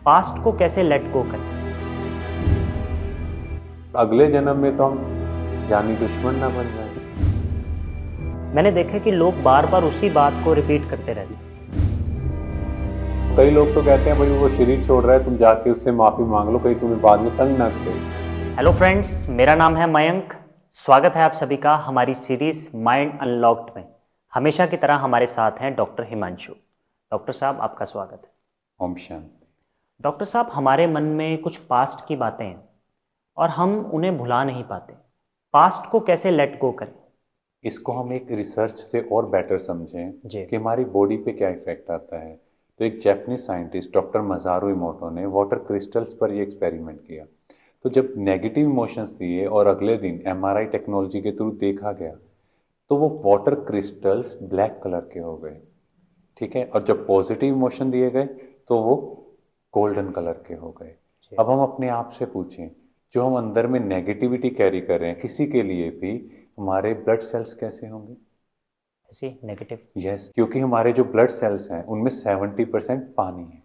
Past को कैसे let go करें? अगले जन्म में तो हम जानी दुश्मन ना बन जाए। मैंने देखा है कि लोग बार बार उसी बात को रिपीट करते रहते हैं। कई लोग तो कहते हैं भाई वो शरीर छोड़ रहा है, तुम जाके उससे माफी मांग लो, कहीं तुम्हें बाद में तंग ना करे। हेलो फ्रेंड्स, मेरा नाम है मयंक। स्वागत है आप सभी का हमारी सीरीज माइंड अनलॉक्ड में। हमेशा की तरह हमारे साथ हैं डॉक्टर हिमांशु। डॉक्टर साहब, आपका स्वागत है। ओम शांति। डॉक्टर साहब, हमारे मन में कुछ पास्ट की बातें हैं और हम उन्हें भुला नहीं पाते। पास्ट को कैसे लेट गो करें? इसको हम एक रिसर्च से और बेटर समझें जी। कि हमारी बॉडी पे क्या इफेक्ट आता है। तो एक जापानीज साइंटिस्ट डॉक्टर मजारू इमोटो ने वाटर क्रिस्टल्स पर ये एक्सपेरिमेंट किया। तो जब नेगेटिव इमोशंस दिए और अगले दिन एमआरआई टेक्नोलॉजी के थ्रू देखा गया तो वो वाटर क्रिस्टल्स ब्लैक कलर के हो गए। ठीक है, और जब पॉजिटिव इमोशन दिए गए तो वो गोल्डन कलर के हो गए। जी। अब हम अपने आप से पूछें, जो हम अंदर में नेगेटिविटी कैरी कर रहे हैं किसी के लिए भी, हमारे ब्लड सेल्स कैसे होंगे? ऐसी नेगेटिव। यस, क्योंकि हमारे जो ब्लड सेल्स हैं उनमें 70% पानी है।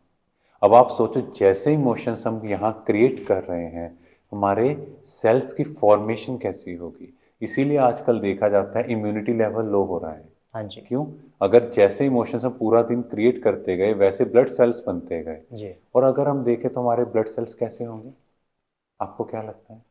अब आप सोचो, जैसे इमोशंस हम यहाँ क्रिएट कर रहे हैं, हमारे सेल्स की फॉर्मेशन कैसी होगी। इसीलिए आजकल देखा जाता है इम्यूनिटी लेवल लो हो रहा है। हाँ जी। क्यों? अगर जैसे इमोशंस हम पूरा दिन क्रिएट करते गए वैसे ब्लड सेल्स बनते गए। जी। और अगर हम देखें तो हमारे ब्लड सेल्स कैसे होंगे, आपको क्या लगता है?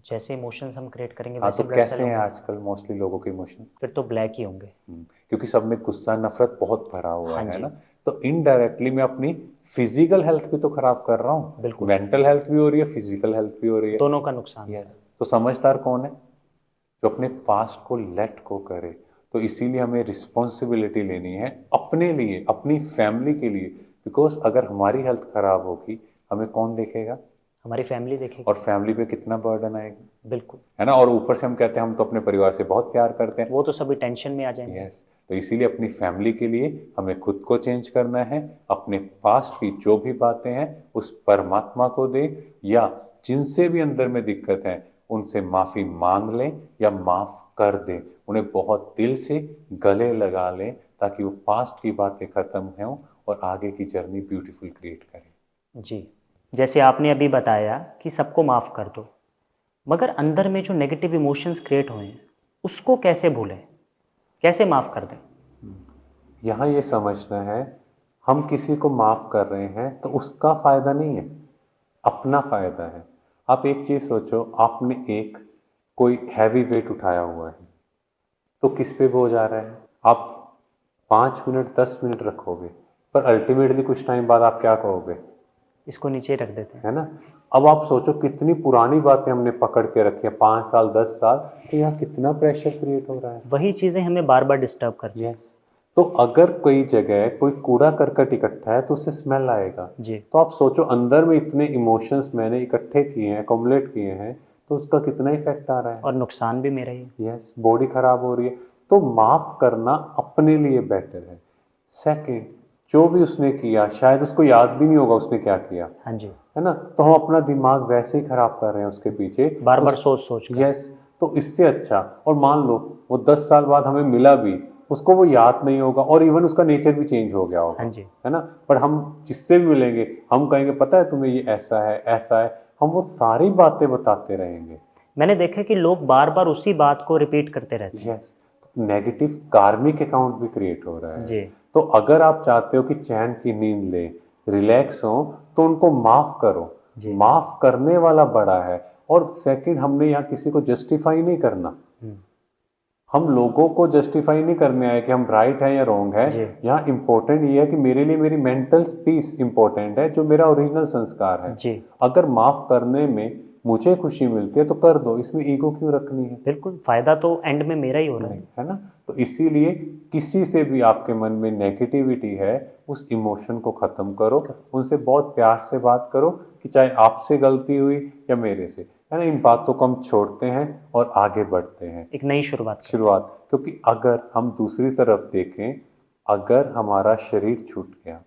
जैसे इमोशंस हम क्रिएट करेंगे हाँ, वैसे तो ब्लड सेल कैसे हैं होंगे। आजकल मोस्टली लोगों के इमोशंस? फिर तो ब्लैक ही होंगे। क्योंकि सब में गुस्सा नफरत बहुत भरा हुआ हाँ है जी। ना। तो इनडायरेक्टली मैं अपनी फिजिकल हेल्थ भी तो खराब कर रहा हूँ। बिल्कुल। मेंटल हेल्थ भी हो रही है, फिजिकल हेल्थ भी हो रही है। दोनों का नुकसान यस। होता है। तो समझदार कौन है? जो अपने पास्ट को लेट को करे। तो इसीलिए हमें रिस्पॉन्सिबिलिटी लेनी है अपने लिए, अपनी फैमिली के लिए। बिकॉज अगर हमारी हेल्थ खराब होगी, हमें कौन देखेगा? हमारी फैमिली देखेगी। और फैमिली पे कितना बर्डन आएगा, बिल्कुल। है ना। और ऊपर से हम कहते हैं हम तो अपने परिवार से बहुत प्यार करते हैं। वो तो सभी टेंशन में आ जाएंगे। यस। तो इसीलिए अपनी फैमिली के लिए हमें खुद को चेंज करना है। अपने पास्ट की जो भी बातें हैं उस परमात्मा को दे, या जिनसे भी अंदर में दिक्कत है उनसे माफी मांग लें या माफ कर दें। उन्हें बहुत दिल से गले लगा लें ताकि वो पास्ट की बातें खत्म हों और आगे की जर्नी ब्यूटीफुल क्रिएट करें। जी। जैसे आपने अभी बताया कि सबको माफ़ कर दो, मगर अंदर में जो नेगेटिव इमोशंस क्रिएट हुए हैं उसको कैसे भूलें, कैसे माफ़ कर दें? यहाँ ये समझना है, हम किसी को माफ कर रहे हैं तो उसका फायदा नहीं है, अपना फायदा है। आप एक चीज सोचो, आपने एक कोई हैवी वेट उठाया हुआ है तो किस पे बोझ आ रहा है? आप 5 मिनट 10 मिनट रखोगे, पर अल्टीमेटली कुछ टाइम बाद आप क्या कहोगे? इसको नीचे रख देते हैं। है ना। अब आप सोचो, कितनी पुरानी बातें हमने पकड़ के रखी है, 5 साल 10 साल, तो यहाँ कितना प्रेशर क्रिएट हो रहा है। वही चीज़ें हमें बार बार डिस्टर्ब करती हैं। यस। तो अगर कोई जगह कोई कूड़ा करकट इकट्ठा है तो उससे स्मेल आएगा। जी। तो आप सोचो, अंदर में इतने इमोशंस मैंने इकट्ठे किए हैं, अकोमुलेट किए हैं, तो उसका कितना इफेक्ट आ रहा है। और नुकसान भी मेरा ही है। यस, बॉडी खराब हो रही है। तो माफ करना अपने लिए बेटर है। सेकंड, जो भी उसने किया शायद उसको याद भी नहीं होगा उसने क्या किया, हाँ जी। है ना। तो हम अपना दिमाग वैसे ही खराब कर रहे हैं उसके पीछे, बार बार सोच सोच कर। यस। तो इससे अच्छा, और मान लो वो 10 साल बाद हमें मिला भी, उसको वो याद नहीं होगा और इवन उसका नेचर भी चेंज हो गया होगा, हाँ जी। है ना। पर हम जिससे भी मिलेंगे हम कहेंगे पता है तुम्हें ये ऐसा है ऐसा है, हम वो सारी बातें बताते रहेंगे। मैंने देखा कि लोग बार बार उसी बात को रिपीट करते रहते हैं। यस। नेगेटिव कार्मिक अकाउंट भी क्रिएट हो रहा है। जी। तो अगर आप चाहते हो कि चैन की नींद ले, रिलैक्स हो, तो उनको माफ करो। जी। माफ करने वाला बड़ा है। और सेकंड, हमने यहाँ किसी को जस्टिफाई नहीं करना। हम लोगों को जस्टिफाई नहीं करने आए कि हम राइट है या रॉन्ग है। जी। यहाँ इंपॉर्टेंट ये है कि मेरे लिए मेरी मेंटल पीस इंपॉर्टेंट है, जो मेरा ओरिजिनल संस्कार है। जी। अगर माफ करने में मुझे खुशी मिलती है तो कर दो, इसमें ईगो क्यों रखनी है? बिल्कुल, फायदा तो एंड में मेरा ही हो रहा है। है ना। तो इसीलिए किसी से भी आपके मन में नेगेटिविटी है, उस इमोशन को खत्म करो, उनसे बहुत प्यार से बात करो कि चाहे आपसे गलती हुई या मेरे से, है ना। इन बातों को हम छोड़ते हैं और आगे बढ़ते हैं, एक नई शुरुआत करते शुरुआत। क्योंकि अगर हम दूसरी तरफ देखें, अगर हमारा शरीर छूट गया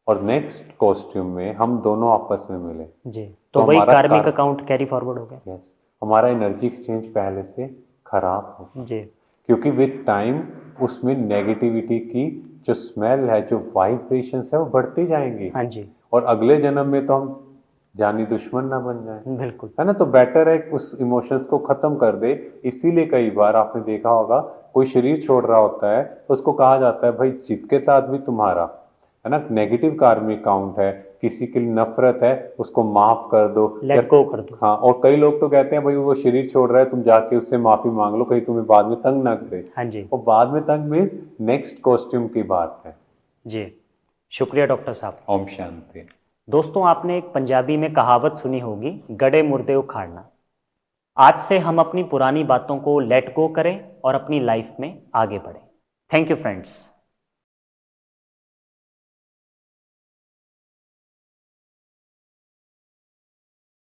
और नेक्स्ट कॉस्ट्यूम में हम दोनों आपस में मिले, हैं। जी। तो वही हमारा कार्मिक अकाउंट कैरी फॉरवर्ड हो गया। यस, हमारा एनर्जी एक्सचेंज पहले से खराब होगा। जी। क्योंकि विद टाइम उसमें नेगेटिविटी की जो स्मेल है, जो वाइब्रेशंस है, वो बढ़ती जाएंगी। हाँ जी, और अगले जन्म में तो हम जानी दुश्मन ना बन जाए, बिल्कुल। है ना। तो बेटर है कि उस इमोशंस को खत्म कर दे। इसीलिए कई बार आपने देखा होगा, कोई शरीर छोड़ रहा होता है तो उसको कहा जाता है भाई जिसके साथ भी तुम्हारा, है ना, नेगेटिव कार्मिक काउंट है, किसी के लिए नफरत है, उसको माफ कर दो। लेट गो कर दो। हाँ, और कई लोग तो कहते हैं भाई वो शरीर छोड़ रहा है, तुम जाके उससे माफी मांग लो, कहीं तुम्हें बाद में तंग ना करे। हाँ जी, और बाद में तंग मीन्स नेक्स्ट कॉस्ट्यूम की बात है। जी, शुक्रिया डॉक्टर साहब। ओम शांति। दोस्तों, आपने एक पंजाबी में कहावत सुनी होगी, गड़े मुर्दे उखाड़ना। आज से हम अपनी पुरानी बातों को लेट गो करें और अपनी लाइफ में आगे बढ़ें। Thank you friends.